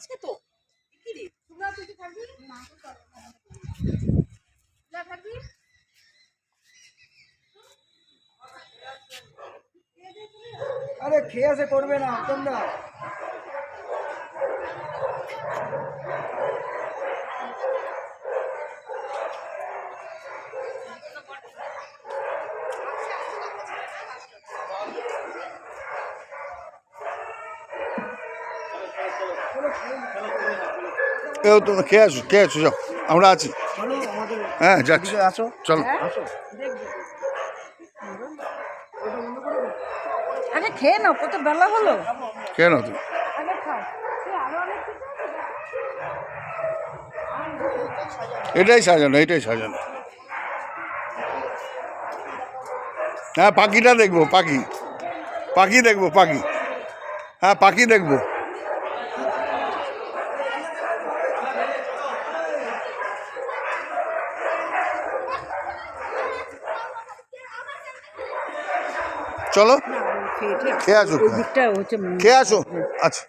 আজকে তো কি রে তোমরা তুই কি থাকবি না যা থাকবি আরে খেয়ে আসে করবে না তোমরা কেউ তোমরা খেয়ে আসো যাও আমরা আছি হ্যাঁ যাচ্ছি আসো চলো আসো আগে খেয়ে নাও কত বেলা হলো খেয়ে নাও তুমি আগে খাও আরো অনেক এটাই সাজানো হ্যাঁ পাখিটা দেখবো পাখি দেখবো হ্যাঁ পাখি দেখবো চলো খেয়ে আসো খেয়ে আসো আচ্ছা